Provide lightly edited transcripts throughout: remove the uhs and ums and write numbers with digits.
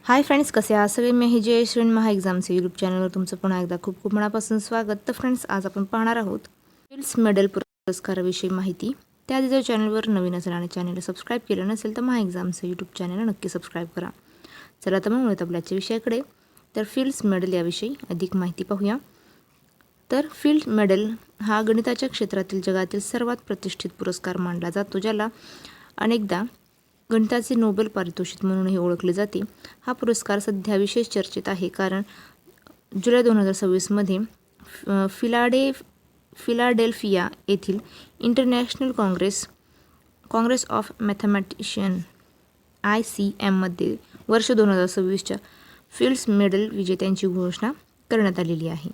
Hi friends, कसे आहात सगळे? मी ही जयश्री महा एक्झामचे यूट्यूब चॅनलवर तुमचं पुन्हा एकदा खूप खूप मनापासून स्वागत. तर फ्रेंड्स, आज आपण पाहणार आहोत फिल्ड्स मेडल पुरस्काराविषयी माहिती. त्याआधी जर चॅनलवर नवीन असेल आणि चॅनलला सबस्क्राईब केलं नसेल तर महा एक्झामचं यूट्यूब चॅनल नक्की सबस्क्राईब करा. चला तर मग वळूयात आपल्याच्या विषयाकडे. तर फिल्ड्स मेडल याविषयी अधिक माहिती पाहूया. तर फील्ड मेडल हा गणिताच्या क्षेत्रातील जगातील सर्वात प्रतिष्ठित पुरस्कार मानला जातो, ज्याला अनेकदा गणिताचे नोबेल पारितोषिक म्हणूनही ओळखले जाते. हा पुरस्कार सध्या विशेष चर्चेत आहे, कारण जुलै 2026मध्ये फिलाडेल्फिया येथील international Congress of mathematician ICM मध्ये वर्ष 2026च्या फिल्ड्स मेडल विजेत्यांची घोषणा करण्यात आलेली आहे.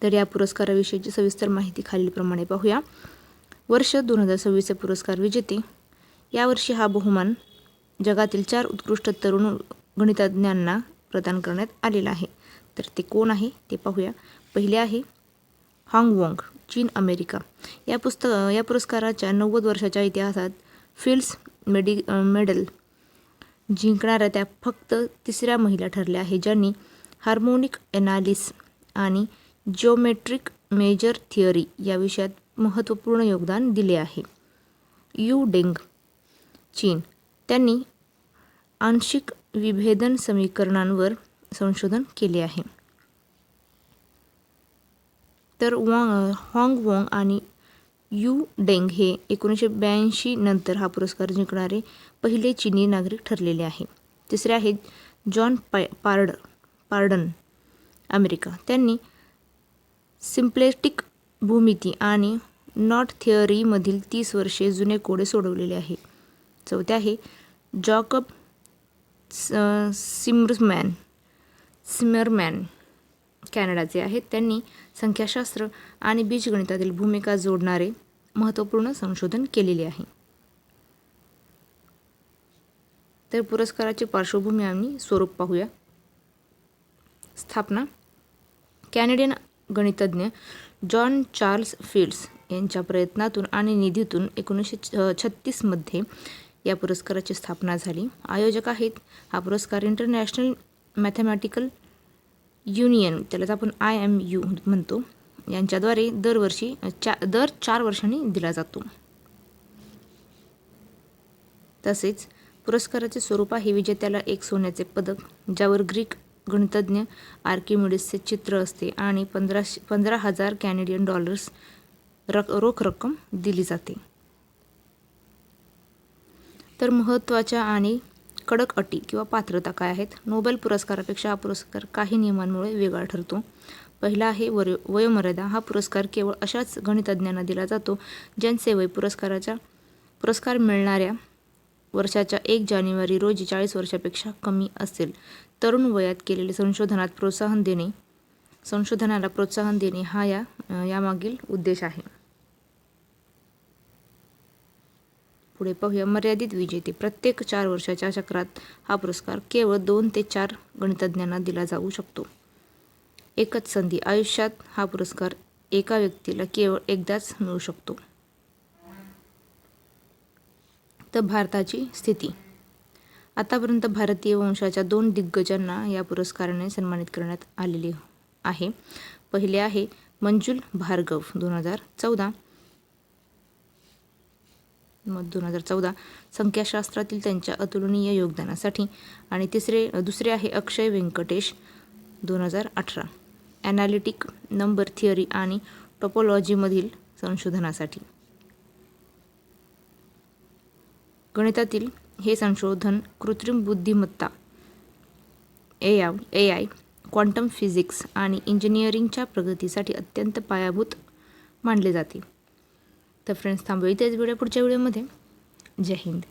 तर या पुरस्काराविषयीची सविस्तर माहिती खालीलप्रमाणे पाहूया. वर्ष 2026चे पुरस्कार विजेते. यावर्षी हा बहुमान जगातील 4 उत्कृष्ट तरुण गणितज्ञांना प्रदान करण्यात आलेला आहे. तर ते कोण आहे ते पाहूया. पहिले आहे हाँग वॉंग, चीन अमेरिका. या पुरस्काराच्या 90 वर्षाच्या इतिहासात फिल्ड्स मेडल जिंकणाऱ्या त्या फक्त तिसऱ्या महिला ठरल्या आहेत, ज्यांनी हार्मोनिक एनालिसिस आणि जिओमेट्रिक मेजर थिअरी या विषयात महत्त्वपूर्ण योगदान दिले आहे. यू डेंग, चीन. त्यांनी आंशिक विभेदन समीकरणांवर संशोधन केले आहे. तर हाँग वॉंग आणि यू डेंग हे 1982 नंतर हा पुरस्कार जिंकणारे पहिले चीनी नागरिक ठरलेले आहे. तिसरे आहेत जॉन पार्डन, अमेरिका. त्यांनी सिम्प्लेस्टिक भूमिती आणि नॉट थिअरीमधील 30 वर्षे जुने कोडे सोडवलेले आहे. चौथे आहे जॅकब सिमरमॅन, कॅनडाचे आहेत. त्यांनी संख्याशास्त्र आणि बीजगणितातील भूमिका जोडणारे महत्त्वपूर्ण संशोधन केलेले आहे. तर पुरस्काराची पार्श्वभूमी आणि स्वरूप पाहूया. स्थापना. कॅनेडियन गणितज्ञ जॉन चार्ल्स फिल्ड्स यांच्या प्रयत्नातून आणि निधीतून 1936 मध्ये या पुरस्काराची स्थापना झाली. आयोजक आहेत हा पुरस्कार इंटरनॅशनल मॅथमॅटिकल युनियन, त्यालाच आपण IMU म्हणतो, यांच्याद्वारे दर 4 वर्षांनी दिला जातो. तसेच पुरस्काराचे स्वरूप आहे विजेत्याला एक सोन्याचे पदक, ज्यावर ग्रीक गणितज्ञ आर्किमिडीसचे चित्र असते, आणि 15,000 कॅनेडियन डॉलर्स रोख रक्कम दिली जाते. तर महत्त्वाच्या आणि कडक अटी किंवा पात्रता काय आहेत? नोबेल पुरस्कारापेक्षा हा पुरस्कार काही नियमांमुळे वेगळा ठरतो. पहिला आहे वयोमर्यादा. हा पुरस्कार केवळ अशाच गणितज्ञांना दिला जातो ज्यांचे वय पुरस्कार मिळणाऱ्या वर्षाच्या 1 जानेवारी रोजी 40 वर्षापेक्षा कमी असेल. तरुण वयात केलेले संशोधनाला प्रोत्साहन देणे हा यामागील उद्देश आहे. पुढे पाहूया मर्यादित विजेते. प्रत्येक 4 वर्षाच्या चक्रात हा पुरस्कार केवळ 2 ते 4 गणितज्ञांना दिला जाऊ शकतो. एकच संधी. आयुष्यात हा पुरस्कार एका व्यक्तीला केवळ एकदाच मिळू शकतो. तर भारताची स्थिती. आतापर्यंत भारतीय वंशाच्या 2 दिग्गजांना या पुरस्काराने सन्मानित करण्यात आलेले आहे. पहिले आहे मंजुल भार्गव 2014 संख्याशास्त्रातील त्यांच्या अतुलनीय योगदानासाठी, आणि दुसरे आहे अक्षय वेंकटेश 2018 ॲनालिटिक नंबर थिअरी आणि टोपोलॉजीमधील संशोधनासाठी. गणितातील हे संशोधन कृत्रिम बुद्धिमत्ता AI, क्वांटम फिजिक्स आणि इंजिनिअरिंगच्या प्रगतीसाठी अत्यंत पायाभूत मानले जाते. तर फ्रेंड्स, थांबूया इथेच. पुढच्या व्हिडिओमध्ये. जय हिंद.